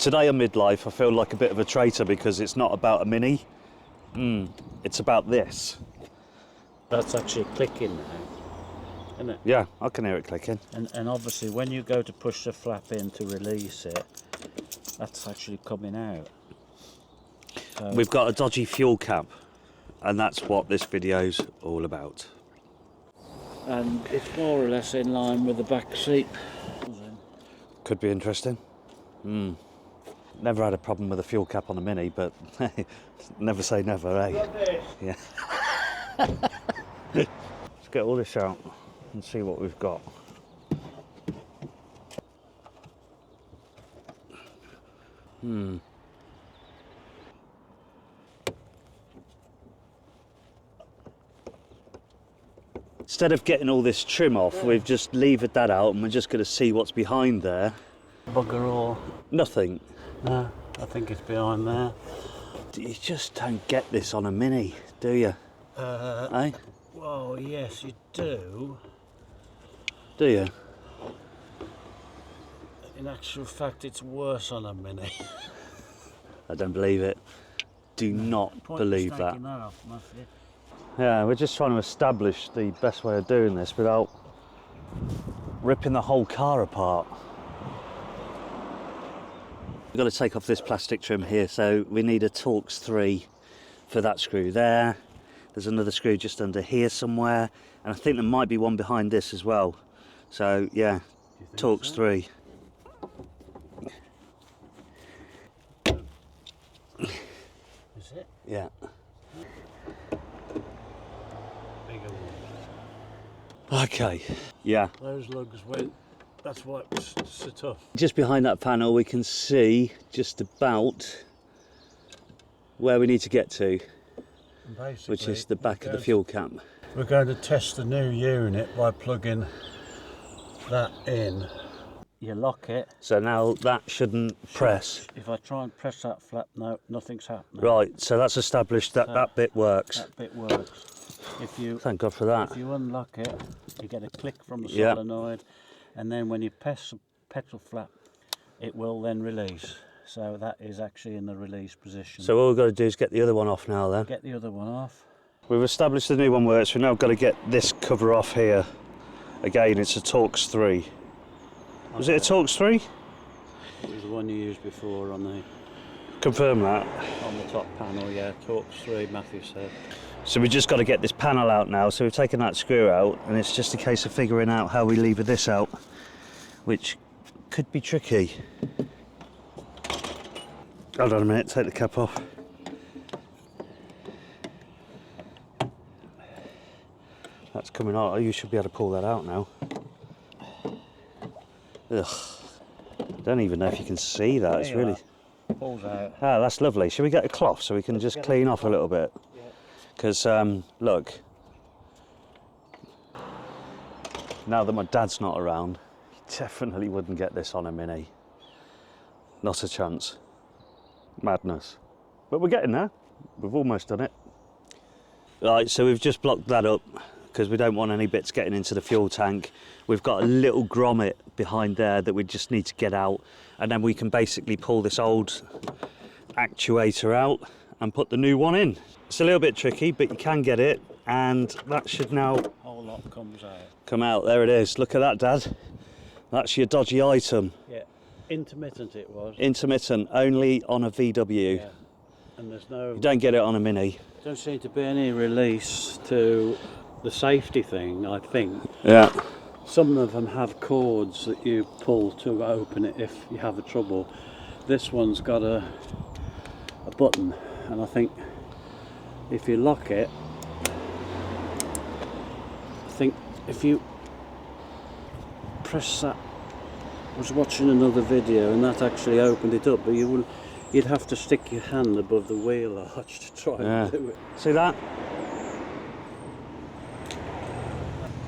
Today on Midlife I feel like a bit of a traitor because it's not about a Mini, it's about this. That's actually clicking now, isn't it? Yeah, I can hear it clicking. And obviously when you go to push the flap in to release it, that's actually coming out. So We've got a dodgy fuel cap, and that's what this video's all about. and it's more or less in line with the back seat. Could be interesting. Never had a problem with a fuel cap on a Mini, but never say never, eh? Yeah. Let's get all this out and see what we've got. Instead of getting all this trim off, we've just levered that out and we're just going to see what's behind there. Bugger all. Nothing. No, I think it's behind there. You just don't get this on a Mini, do you? Eh? Well, yes, you do. Do you? In actual fact, it's worse on a Mini. I don't believe it. Do not believe that. That off, Matthew. Yeah, we're just trying to establish the best way of doing this without ripping the whole car apart. We've got to take off this plastic trim here, so we need a Torx 3 for that screw there. There's another screw just under here somewhere, and I think there might be one behind this as well. So yeah, Torx 3. Is it? Yeah. Bigger one. Okay. Yeah. Those lugs went. That's why it was so tough. Just behind that panel we can see just about where we need to get to, which is the back of the fuel cap. We're going to test the new unit by plugging that in. You lock it. So now that shouldn't press. If I try and press that flap, no, nothing's happening. Right, so that's established that that bit works. That bit works. If you Thank God for that. If you unlock it, you get a click from the Yeah. solenoid, and then when you press the petrol flap, it will then release. So that is actually in the release position. So all we've got to do is get the other one off now then. Get the other one off. We've established the new one works, we've now got to get this cover off here. Again, it's a Torx 3. Was it a Torx 3? It was the one you used before on the Confirm that. top panel, yeah. Torx 3, Matthew said. So we just got to get this panel out now, so we've taken that screw out, and it's just a case of figuring out how we lever this out, which could be tricky. Hold on a minute, take the cap off. That's coming out. Oh, you should be able to pull that out now. Ugh. Don't even know if you can see that. It's really... Pulls out. Ah, that's lovely. Shall we get a cloth so we can just clean off a little bit? Because, look, now that my dad's not around, he definitely wouldn't get this on a Mini. Not a chance. Madness. But we're getting there. We've almost done it. Right, so we've just blocked that up because we don't want any bits getting into the fuel tank. We've got a little grommet behind there that we just need to get out, and then we can basically pull this old actuator out and put the new one in. It's a little bit tricky, but you can get it, and that should now Whole lot comes out. come out. There it is. Look at that, Dad. That's your dodgy item. Yeah, intermittent it was. Intermittent, only on a VW. Yeah. And there's no... You don't get it on a Mini. Don't seem to be any release to the safety thing, I think. Yeah. Some of them have cords that you pull to open it if you have a trouble. This one's got a button, and I think if you lock it, I think if you press that, I was watching another video and that actually opened it up, but you'd have to stick your hand above the wheel arch to try and do it. See that?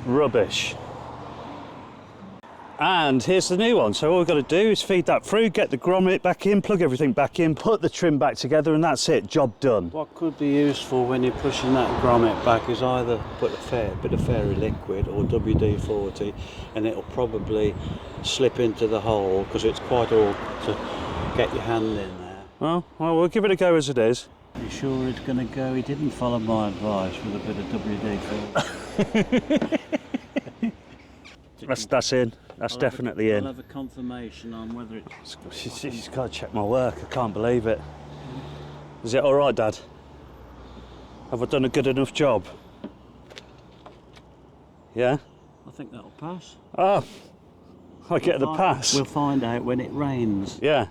Rubbish. And here's the new one. So all we've got to do is feed that through, get the grommet back in, plug everything back in, put the trim back together, and that's it, job done. What could be useful when you're pushing that grommet back is either put a bit of fairy liquid or WD-40, and it'll probably slip into the hole because it's quite awkward to get your hand in there. Well, we'll give it a go as it is. You sure it's going to go? He didn't follow my advice with a bit of WD-40. That's in. That's definitely in. I'll have a confirmation on whether it's... She's got to check my work. I can't believe it. Is it all right, Dad? Have I done a good enough job? Yeah? I think that'll pass. Oh, I get the pass. We'll find out when it rains. Yeah.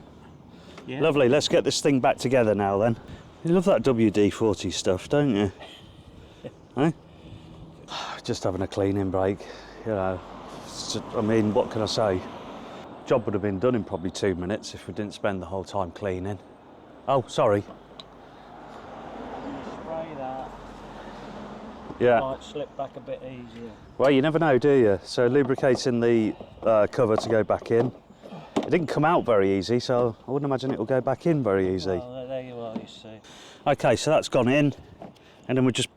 Yeah. Lovely. Let's get this thing back together now then. You love that WD-40 stuff, don't you? Eh? Just having a cleaning break, you know. I mean, what can I say? Job would have been done in probably 2 minutes if we didn't spend the whole time cleaning. Oh, sorry. Spray that. Yeah. It might slip back a bit easier. Well, you never know, do you? So lubricating the cover to go back in. It didn't come out very easy, so I wouldn't imagine it will go back in very easy. Well, there you are, you see. Okay, so that's gone in, and then we just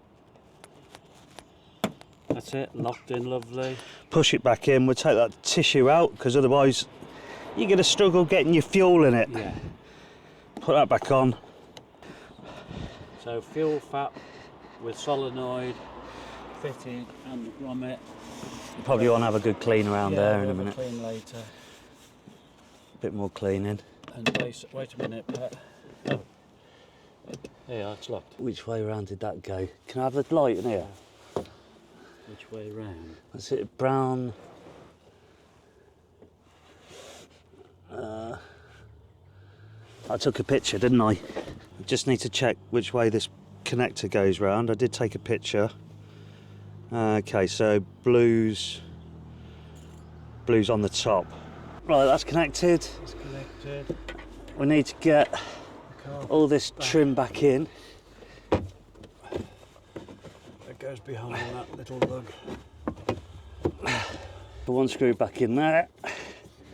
That's it, locked in lovely. push it back in. We'll take that tissue out, because otherwise you're going to struggle getting your fuel in it. Yeah. Put that back on. So fuel fap with solenoid fitted and the grommet. You probably want to have a good clean around there in a we'll minute. clean later. A bit more cleaning. And wait a minute, Pat. Oh. Yeah, it's locked. Which way around did that go? Can I have the light in here? Which way round? That's it, brown. I took a picture, didn't I? I just need to check which way this connector goes round. I did take a picture. Okay, so blue's on the top. Right, that's connected. It's connected. We need to get all this trim back in. It goes behind that little lug. The one screw back in there.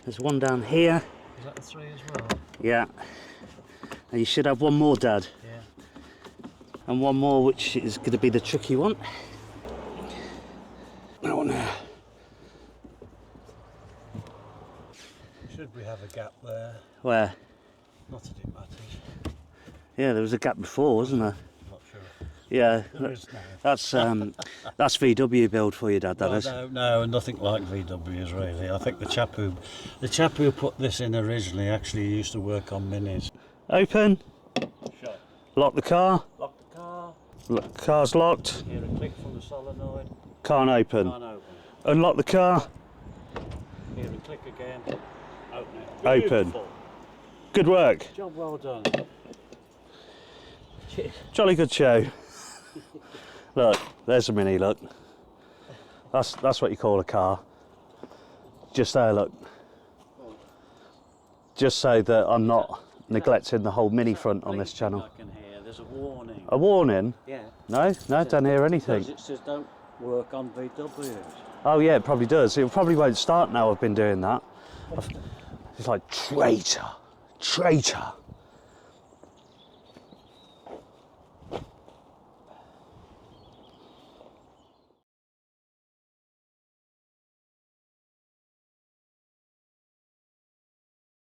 There's one down here. Is that a 3 as well? Yeah. And you should have one more, Dad. Yeah. And one more, which is going to be the tricky one. That one there. Should we have a gap there? Where? Not that it matters. Yeah, there was a gap before, wasn't there? Not sure. Yeah. There is now. That's VW build for you, Dad. That is. No, nothing like VW's really. I think the chap who put this in originally actually used to work on minis. Open. Shut. Lock the car. Lock the car. Car's locked. Hear a click from the solenoid. Can't open. Can't open. Unlock the car. Hear a click again. Open it. Open. Beautiful. Good work. Job well done. Cheers. Jolly good show. Look, there's a Mini. Look. That's what you call a car. Just there. Look. Just so that I'm not neglecting the whole Mini front on this channel. I can hear. There's a warning. A warning? Yeah. No, don't hear anything. It says don't work on VWs. Oh yeah, it probably does. It probably won't start now. I've been doing that. It's like traitor.